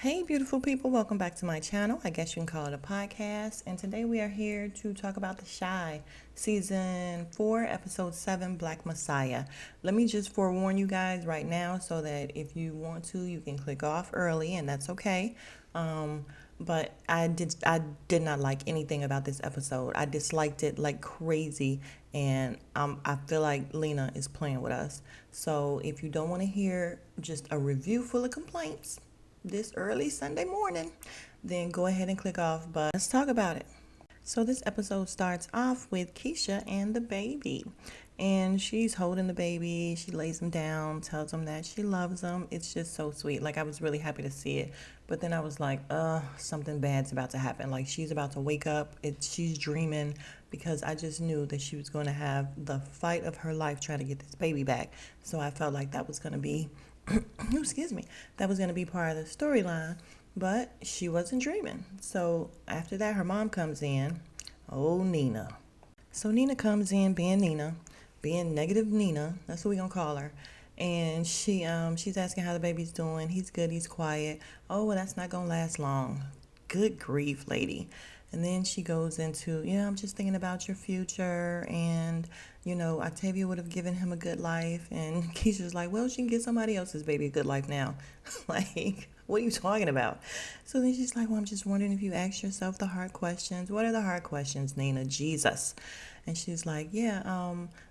Hey, beautiful people, welcome back to my channel. I guess you can call it a podcast. And today we are here to talk about The Shy, Season 4, Episode 7, Black Messiah. Let me just forewarn you guys right now so that if you want to, you can click off early, and that's okay. But I did not like anything about this episode. I disliked it like crazy, and I feel like Lena is playing with us. So if you don't want to hear just a review full of complaints this early Sunday morning, then go ahead and click off. But let's talk about it. So this episode starts off with Keisha and the baby. And she's holding the baby. She lays him down, tells him that she loves him. It's just so sweet. Like, I was really happy to see it. But then I was like, something bad's about to happen. Like, she's about to wake up. She's dreaming, because I just knew that she was going to have the fight of her life trying to get this baby back. So I felt like that was going to be, excuse me, that was going to be part of the storyline. But she wasn't dreaming. So after that, her mom comes in. Oh, Nina. So Nina comes in being Nina, being negative Nina. That's what we're going to call her. And she's asking how the baby's doing. He's good. He's quiet. Oh, well, that's not going to last long. Good grief, lady. And then she goes into, I'm just thinking about your future. And, Octavia would have given him a good life. And Keisha's like, well, she can get somebody else's baby a good life now. Like, what are you talking about? So then she's like, well, I'm just wondering if you ask yourself the hard questions. What are the hard questions, Nina? Jesus. And she's like,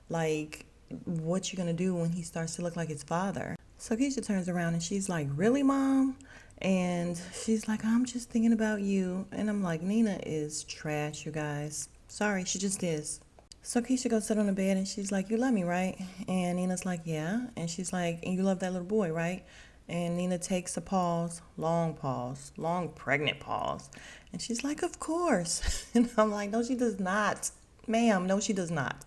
like, what you gonna do when he starts to look like his father? So Keisha turns around and she's like, really, Mom? And she's like, I'm just thinking about you. And I'm like, Nina is trash, you guys. Sorry, she just is. So Keisha goes sit on the bed and she's like, you love me, right? And Nina's like, yeah. And she's like, and you love that little boy, right? And Nina takes a pause, long pregnant pause. And she's like, of course. And I'm like, no, she does not. Ma'am, no, she does not.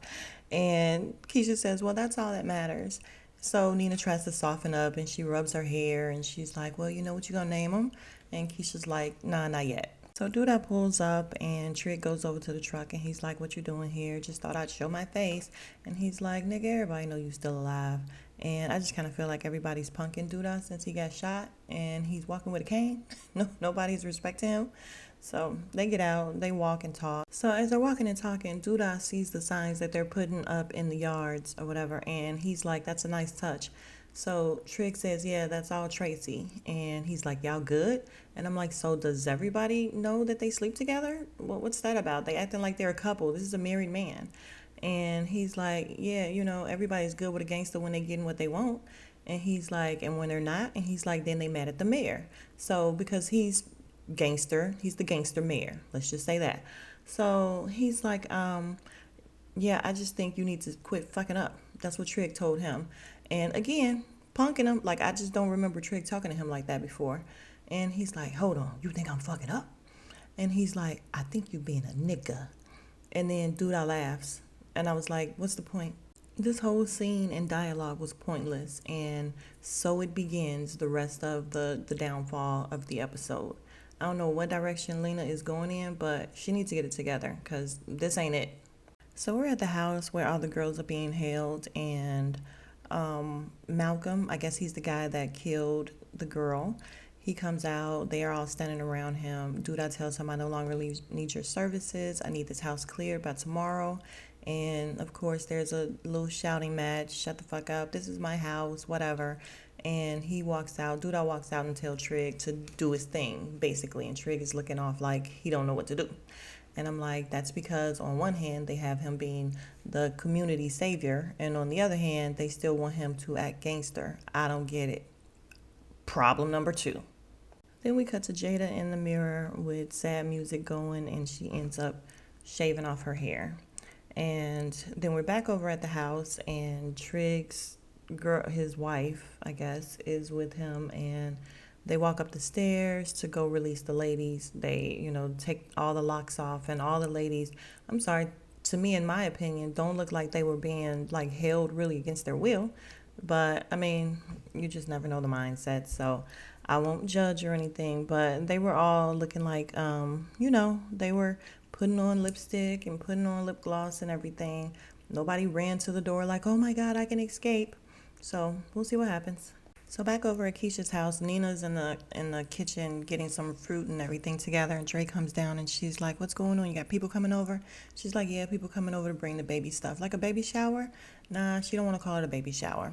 And Keisha says, well, that's all that matters. So Nina tries to soften up and she rubs her hair and she's like, well, you know what you gonna name him? And Keisha's like, nah, not yet. So Duda pulls up and Trick goes over to the truck and he's like, what you doing here? Just thought I'd show my face. And he's like, nigga, everybody know you still alive. And I just kind of feel like everybody's punking Duda since he got shot and he's walking with a cane. Nobody's respecting him. So they get out, they walk and talk. So as they're walking and talking, Duda sees the signs that they're putting up in the yards or whatever, and he's like, that's a nice touch. So Trick says, yeah, that's all Tracy. And he's like, y'all good? And I'm like, so does everybody know that they sleep together? What's that about? They acting like they're a couple. This is a married man. And he's like, yeah, everybody's good with a gangster when they getting what they want. And he's like, and when they're not? And he's like, then they mad at the mayor. So because he's gangster, he's the gangster mayor. Let's just say that. So he's like, yeah, I just think you need to quit fucking up. That's what Trig told him. And again, punking him. Like, I just don't remember Trig talking to him like that before. And he's like, hold on, you think I'm fucking up? And he's like, I think you being a nigga. And then Duda laughs. And I was like, what's the point? This whole scene and dialogue was pointless. And so it begins the rest of the downfall of the episode. I don't know what direction Lena is going in, but she needs to get it together because this ain't it. So we're at the house where all the girls are being held, and Malcolm, I guess he's the guy that killed the girl. He comes out. They are all standing around him. Duda tells him, I no longer need your services. I need this house cleared by tomorrow. And of course, there's a little shouting match. Shut the fuck up. This is my house, whatever. And he walks out. Duda walks out and tells Trig to do his thing, basically. And Trig is looking off like he don't know what to do. And I'm like, that's because on one hand, they have him being the community savior. And on the other hand, they still want him to act gangster. I don't get it. Problem number 2. Then we cut to Jada in the mirror with sad music going, and she ends up shaving off her hair. And then we're back over at the house, and Trig's girl, his wife, I guess, is with him, and they walk up the stairs to go release the ladies. They, take all the locks off, and all the ladies, I'm sorry, to me, in my opinion, don't look like they were being like held really against their will. But I mean, you just never know the mindset, so I won't judge or anything. But they were all looking like, they were putting on lipstick and putting on lip gloss and everything. Nobody ran to the door like, oh my God, I can escape. So we'll see what happens. So back over at Keisha's house, Nina's in the kitchen getting some fruit and everything together, and Dre comes down and she's like, "What's going on? You got people coming over?" She's like, "Yeah, people coming over to bring the baby stuff, like a baby shower." Nah, she don't want to call it a baby shower.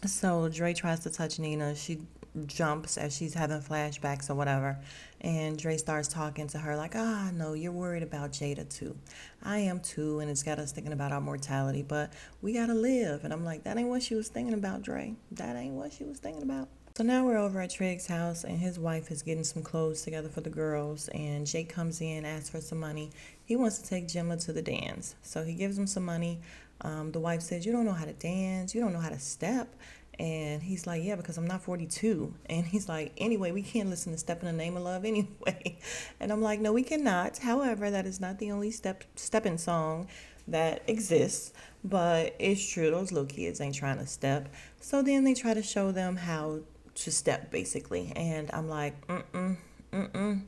So Dre tries to touch Nina. She jumps as she's having flashbacks or whatever. And Dre starts talking to her like, "Ah, no, you're worried about Jada too. I am too, and it's got us thinking about our mortality, but we gotta live." And I'm like, that ain't what she was thinking about, Dre. That ain't what she was thinking about. So now we're over at Trig's house, and his wife is getting some clothes together for the girls. And Jake comes in, asks for some money. He wants to take Gemma to the dance. So he gives him some money. The wife says, "You don't know how to dance. You don't know how to step." And he's like, "Yeah, because I'm not 42." And he's like, "Anyway, we can't listen to Step in the Name of Love anyway." And I'm like, "No, we cannot. However, that is not the only stepping song that exists. But it's true, those little kids ain't trying to step. So then they try to show them how to step, basically. And I'm like, mm-mm.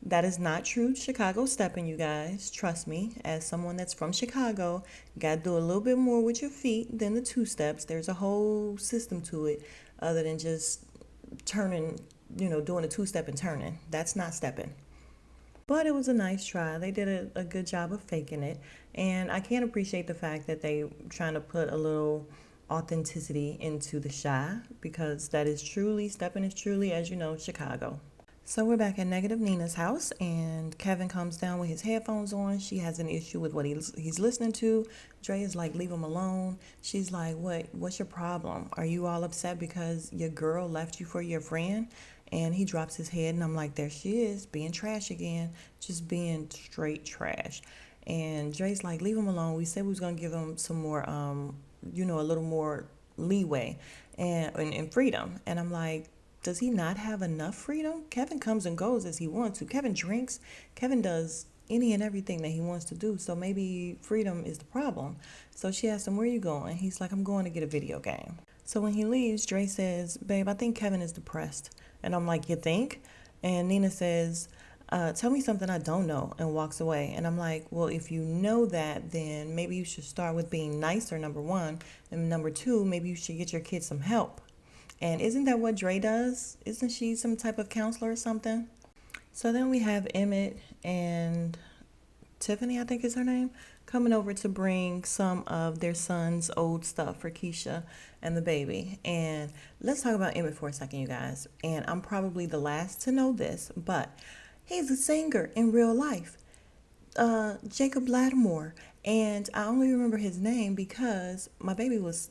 That is not true Chicago stepping, you guys. Trust me, as someone that's from Chicago, you got to do a little bit more with your feet than the two steps. There's a whole system to it other than just turning, doing a two step and turning. That's not stepping. But it was a nice try. They did a good job of faking it. And I can't appreciate the fact that they trying to put a little authenticity into the shy because that is truly, stepping is truly, as you know, Chicago. So we're back at Negative Nina's house, and Kevin comes down with his headphones on. She has an issue with what he's listening to. Dre is like, "Leave him alone." She's like, What's your problem? Are you all upset because your girl left you for your friend?" And he drops his head, and I'm like, there she is, being trash again, just being straight trash. And Dre's like, "Leave him alone. We said we was gonna give him some more, a little more leeway and freedom." And I'm like, does he not have enough freedom? Kevin comes and goes as he wants to. Kevin drinks. Kevin does any and everything that he wants to do. So maybe freedom is the problem. So she asks him, "Where are you going?" He's like, "I'm going to get a video game." So when he leaves, Dre says, "Babe, I think Kevin is depressed." And I'm like, "You think?" And Nina says, "Tell me something I don't know," and walks away. And I'm like, well, if you know that, then maybe you should start with being nicer, number one. And number two, maybe you should get your kids some help. And isn't that what Dre does? Isn't she some type of counselor or something? So then we have Emmett and Tiffany, I think is her name, coming over to bring some of their son's old stuff for Keisha and the baby. And let's talk about Emmett for a second, you guys. And I'm probably the last to know this, but he's a singer in real life. Jacob Lattimore. And I only remember his name because my baby was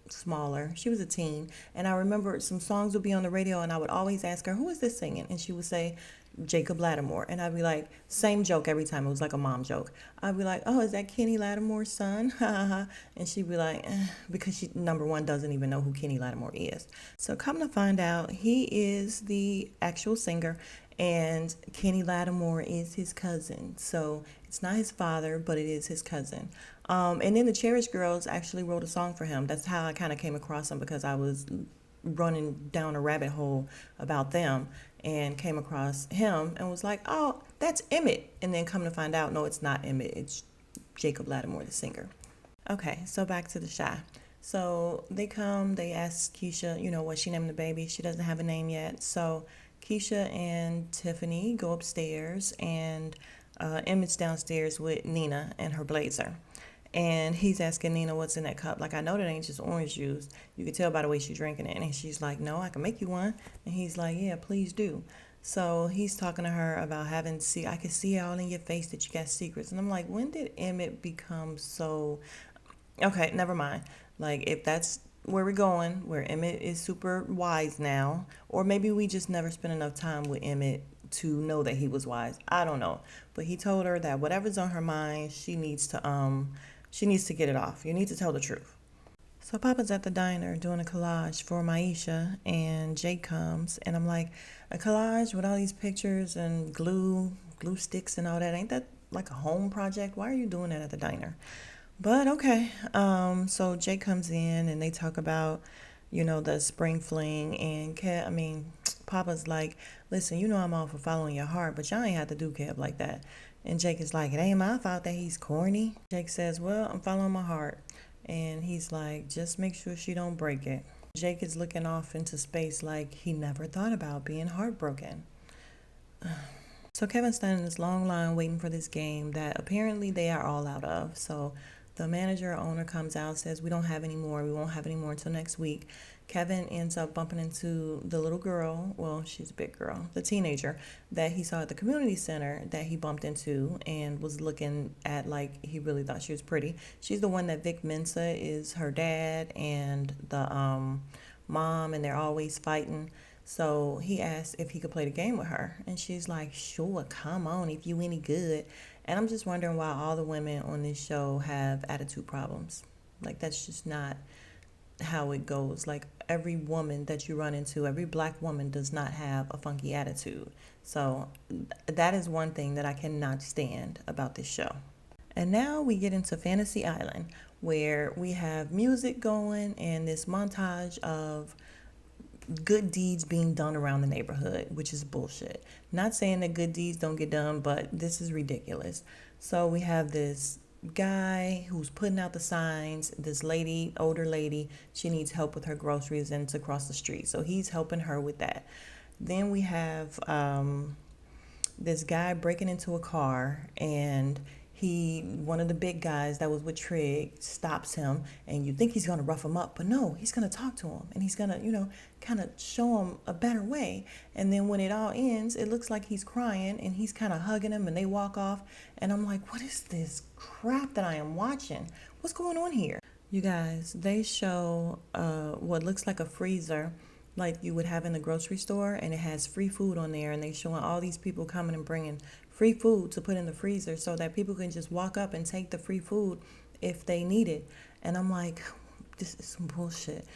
smaller. She was a teen, and I remember some songs would be on the radio, and I would always ask her, "Who is this singing?" And she would say, "Jacob Lattimore." And I'd be like, same joke every time. It was like a mom joke. I'd be like, "Oh, is that Kenny Lattimore's son?" And she'd be like, because she, number one, doesn't even know who Kenny Lattimore is. So come to find out, he is the actual singer, and Kenny Lattimore is his cousin. So it's not his father, but it is his cousin. And then the Cherish Girls actually wrote a song for him. That's how I kind of came across him because I was running down a rabbit hole about them and came across him and was like, "Oh, that's Emmett." And then come to find out, no, it's not Emmett. It's Jacob Lattimore, the singer. Okay, so back to the shy. So they come, they ask Keisha, what she named the baby. She doesn't have a name yet. So Keisha and Tiffany go upstairs, and Emmett's downstairs with Nina and her blazer. And he's asking Nina what's in that cup. Like, I know that ain't just orange juice. You can tell by the way she's drinking it. And she's like, "No, I can make you one." And he's like, "Yeah, please do." So he's talking to her about I can see all in your face that you got secrets. And I'm like, when did Emmett become so, okay, never mind. Like, if that's where we're going, where Emmett is super wise now, or maybe we just never spent enough time with Emmett to know that he was wise. I don't know. But he told her that whatever's on her mind, she needs to get it off. You need to tell the truth. So Papa's at the diner doing a collage for Maisha, and Jake comes, and I'm like, "A collage with all these pictures and glue sticks and all that, ain't that like a home project? Why are you doing that at the diner?" But okay. So Jake comes in, and they talk about, the spring fling, and Papa's like, "Listen, I'm all for following your heart, but y'all ain't have to do Kev like that." And Jake is like, "It ain't my fault that he's corny." Jake says, "Well, I'm following my heart." And he's like, "Just make sure she don't break it." Jake is looking off into space like he never thought about being heartbroken. So Kevin's standing in this long line waiting for this game that apparently they are all out of. So the manager or owner comes out, says, "We don't have any more. We won't have any more until next week." Kevin ends up bumping into the little girl, well, she's a big girl, the teenager that he saw at the community center that he bumped into and was looking at like he really thought she was pretty. She's the one that Vic Mensa is her dad and the mom, and they're always fighting. So he asked if he could play the game with her. And she's like, "Sure, come on, if you any good." And I'm just wondering why all the women on this show have attitude problems. Like, that's just not how it goes. Like, every woman that you run into, every black woman does not have a funky attitude. So that is one thing that I cannot stand about this show. And now we get into Fantasy Island, where we have music going and this montage of good deeds being done around the neighborhood, which is bullshit. Not saying that good deeds don't get done, but this is ridiculous. So we have this guy who's putting out the signs, this lady, older lady, she needs help with her groceries and to cross the street. So he's helping her with that. Then we have this guy breaking into a car, and one of the big guys that was with Trig stops him, and you think he's going to rough him up, but no, he's going to talk to him, and he's going to, kind of show him a better way. And then when it all ends, it looks like he's crying, and he's kind of hugging him, and they walk off, and I'm like, what is this crap that I am watching? What's going on here? You guys, they show what looks like a freezer like you would have in the grocery store, and it has free food on there, and they showing all these people coming and bringing free food to put in the freezer so that people can just walk up and take the free food if they need it. And I'm like, this is some bullshit.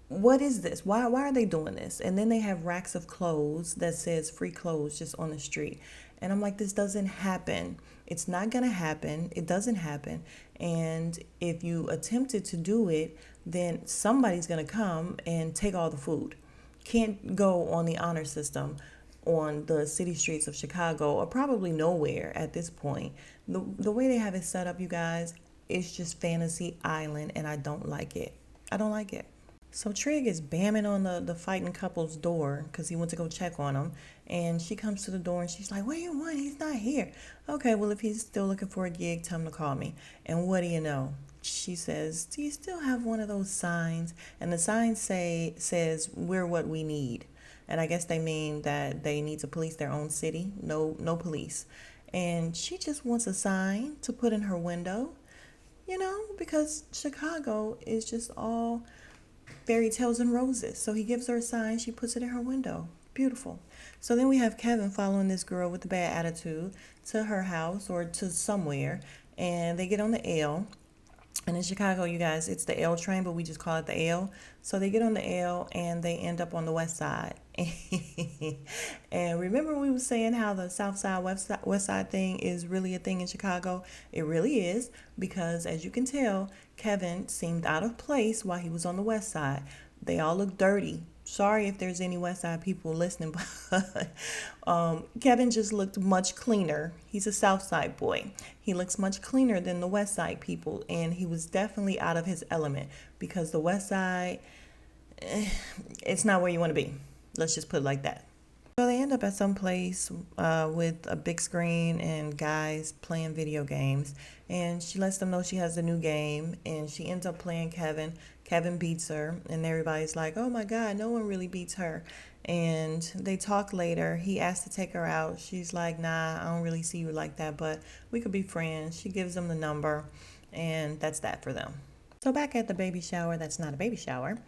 What is this? Why are they doing this? And then they have racks of clothes that says free clothes just on the street. And I'm like, this doesn't happen. It's not going to happen. It doesn't happen. And if you attempted to do it, then somebody's going to come and take all the food. Can't go on the honor system on the city streets of Chicago, or probably nowhere at this point. The way they have it set up, you guys, it's just Fantasy Island, and I don't like it. I don't like it. So Trig is bamming on the fighting couple's door because he went to go check on them. And she comes to the door and she's like, "What do you want? He's not here." "Okay, well, if he's still looking for a gig, tell him to call me." And what do you know? She says, "Do you still have one of those signs?" And the sign says, "We're what we need." And I guess they mean that they need to police their own city. No police. And she just wants a sign to put in her window, because Chicago is just all fairy tales and roses. So he gives her a sign, she puts it in her window. Beautiful. So then we have Kevin following this girl with the bad attitude to her house or to somewhere, and they get on the L. And in Chicago, you guys, it's the L train, but we just call it the L. So they get on the L and they end up on the west side. And remember we were saying how the south side, west side thing is really a thing in Chicago? It really is, because as you can tell, Kevin seemed out of place while he was on the west side. They all look dirty. Sorry if there's any West Side people listening, but Kevin just looked much cleaner. He's a South Side boy. He looks much cleaner than the West Side people, and he was definitely out of his element, because the West Side, it's not where you want to be. Let's just put it like that. So they end up at some place with a big screen and guys playing video games. And she lets them know she has a new game, and she ends up playing Kevin. Kevin beats her, and everybody's like, "Oh my God, no one really beats her." And they talk later. He asks to take her out. She's like, "Nah, I don't really see you like that, but we could be friends." She gives him the number, and that's that for them. So back at the baby shower, that's not a baby shower.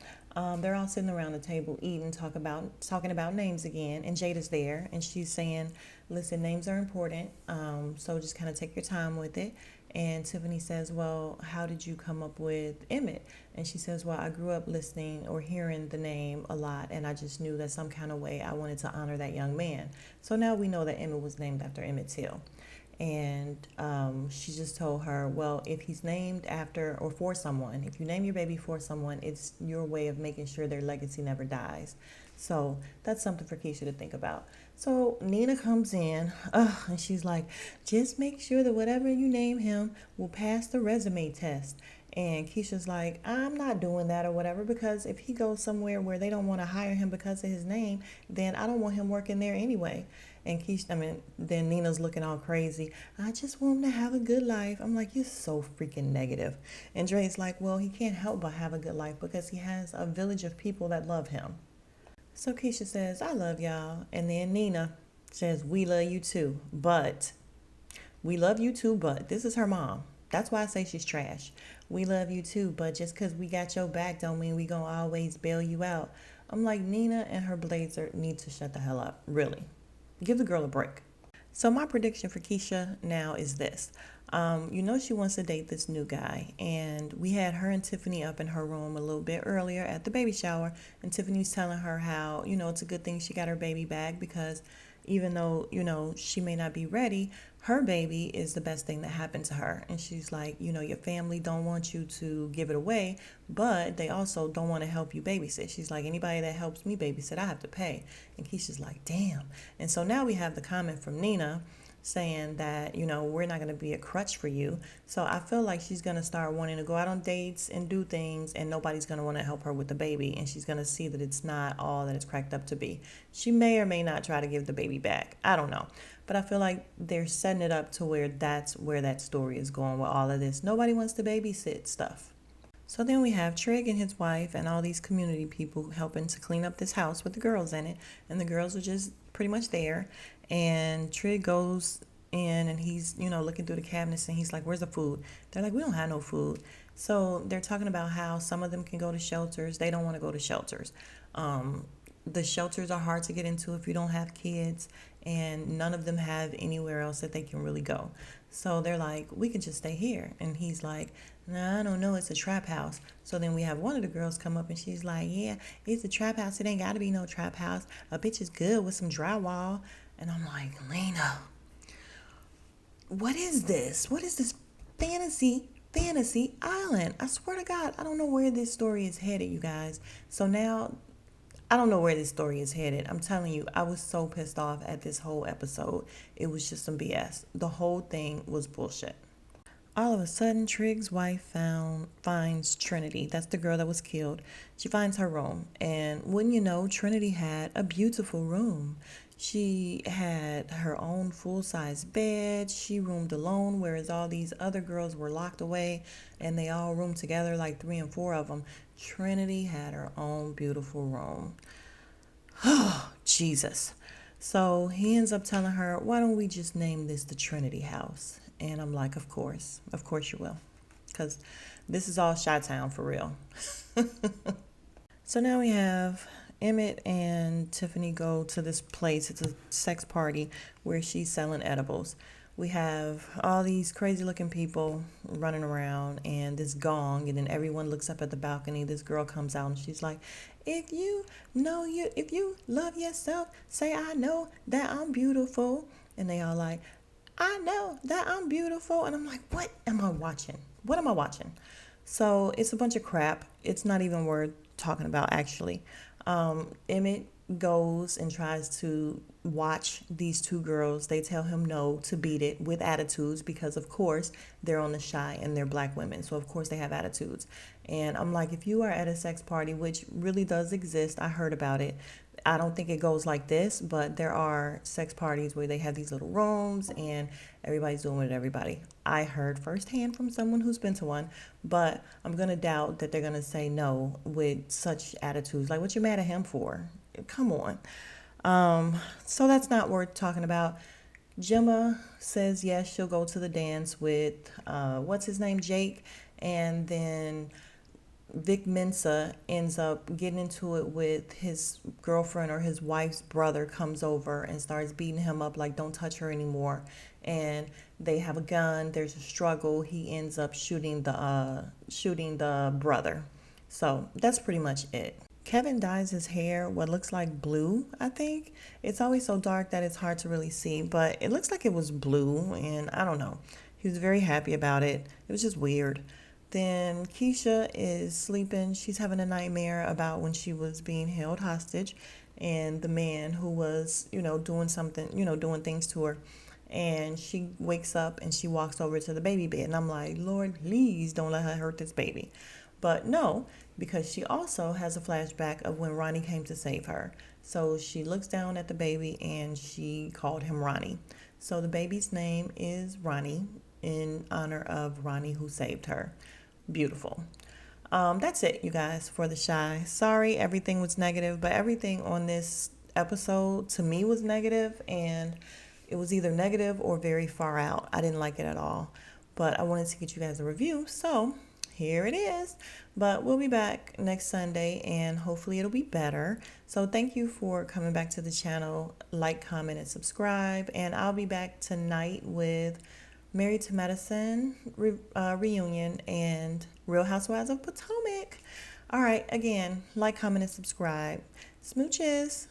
They're all sitting around the table eating, talking about names again. And Jada's there, and she's saying, "Listen, names are important, so just kind of take your time with it." And Tiffany says, "Well, how did you come up with Emmett?" And she says, "Well, I grew up listening or hearing the name a lot, and I just knew that some kind of way I wanted to honor that young man." So now we know that Emmett was named after Emmett Till. And she just told her, well, if he's named after or for someone, if you name your baby for someone, it's your way of making sure their legacy never dies. So that's something for Keisha to think about. So Nina comes in, and she's like, "Just make sure that whatever you name him will pass the resume test." And Keisha's like, I'm not doing that or whatever, because if he goes somewhere where they don't want to hire him because of his name, then I don't want him working there anyway. And then Nina's looking all crazy. I just want him to have a good life. I'm like, you're so freaking negative. And Dre's like, well, he can't help but have a good life because he has a village of people that love him. So Keisha says, I love y'all. And then Nina says, we love you too. But we love you too, but this is her mom. That's why I say she's trash. We love you too, but just because we got your back don't mean we gonna always bail you out. I'm like, Nina and her blazer need to shut the hell up. Really. Give the girl a break. So my prediction for Keisha now is this. She wants to date this new guy, and we had her and Tiffany up in her room a little bit earlier at the baby shower, and Tiffany's telling her how, it's a good thing she got her baby back because even though, she may not be ready, her baby is the best thing that happened to her. And she's like, your family don't want you to give it away, but they also don't want to help you babysit. She's like, anybody that helps me babysit, I have to pay. And Keisha's like, damn. And so now we have the comment from Nina saying that, we're not going to be a crutch for you. So I feel like she's going to start wanting to go out on dates and do things, and nobody's going to want to help her with the baby. And she's going to see that it's not all that it's cracked up to be. She may or may not try to give the baby back. I don't know. But I feel like they're setting it up to where that's where that story is going with all of this. Nobody wants to babysit stuff. So then we have Trig and his wife and all these community people helping to clean up this house with the girls in it. And the girls are just pretty much there. And Trig goes in and he's, looking through the cabinets and he's like, where's the food? They're like, we don't have no food. So they're talking about how some of them can go to shelters. They don't want to go to shelters. The shelters are hard to get into if you don't have kids, and none of them have anywhere else that they can really go. So they're like, we can just stay here. And he's like, nah, I don't know, it's a trap house. So then we have one of the girls come up and she's like, yeah, it's a trap house. It ain't got to be no trap house. A bitch is good with some drywall. And I'm like, Lena, what is this? What is this fantasy island? I swear to God, I don't know where this story is headed, you guys. So now I don't know where this story is headed. I'm telling you, I was so pissed off at this whole episode. It was just some BS. The whole thing was bullshit. All of a sudden, Trig's wife finds Trinity. That's the girl that was killed. She finds her room. And wouldn't you know, Trinity had a beautiful room. She had her own full-size bed. She roomed alone, whereas all these other girls were locked away and they all roomed together, like 3 and 4 of them. Trinity had her own beautiful room. Oh, Jesus. So he ends up telling her, why don't we just name this the Trinity House? And I'm like, of course you will. Because this is all Chi-Town for real. So now we have Emmett and Tiffany go to this place. It's a sex party where she's selling edibles. We have all these crazy looking people running around and this gong, and then everyone looks up at the balcony. This girl comes out and she's like, if you love yourself, say I know that I'm beautiful. And they all like, I know that I'm beautiful. And I'm like, what am I watching? What am I watching? So it's a bunch of crap. It's not even worth talking about, actually. Emmett goes and tries to watch these 2 girls. They tell him no, to beat it, with attitudes, because of course they're on the shy and they're black women, so of course they have attitudes. And I'm like, if you are at a sex party, which really does exist, I heard about it, I don't think it goes like this, but there are sex parties where they have these little rooms and everybody's doing it with everybody. I heard firsthand from someone who's been to one, but I'm going to doubt that they're going to say no with such attitudes. Like, what you mad at him for? Come on. So that's not worth talking about. Gemma says yes, she'll go to the dance with, what's his name, Jake, and then Vic Mensa ends up getting into it with his girlfriend, or his wife's brother comes over and starts beating him up like, don't touch her anymore. And they have a gun. There's a struggle. He ends up shooting the brother. So that's pretty much it. Kevin dyes his hair what looks like blue, I think. It's always so dark that it's hard to really see, but it looks like it was blue, and I don't know. He was very happy about it. It was just weird. Then Keisha is sleeping. She's having a nightmare about when she was being held hostage and the man who was, doing something, doing things to her. And she wakes up and she walks over to the baby bed. And I'm like, Lord, please don't let her hurt this baby. But no, because she also has a flashback of when Ronnie came to save her. So she looks down at the baby and she called him Ronnie. So the baby's name is Ronnie in honor of Ronnie who saved her. Beautiful. That's it, you guys, for the shy. Sorry, everything was negative, but everything on this episode to me was negative, and it was either negative or very far out. I didn't like it at all, but I wanted to get you guys a review, so here it is. But we'll be back next Sunday, and hopefully it'll be better. So thank you for coming back to the channel. Like, comment, and subscribe, and I'll be back tonight with Married to Medicine reunion and Real Housewives of Potomac. All right, again, like, comment, and subscribe. Smooches.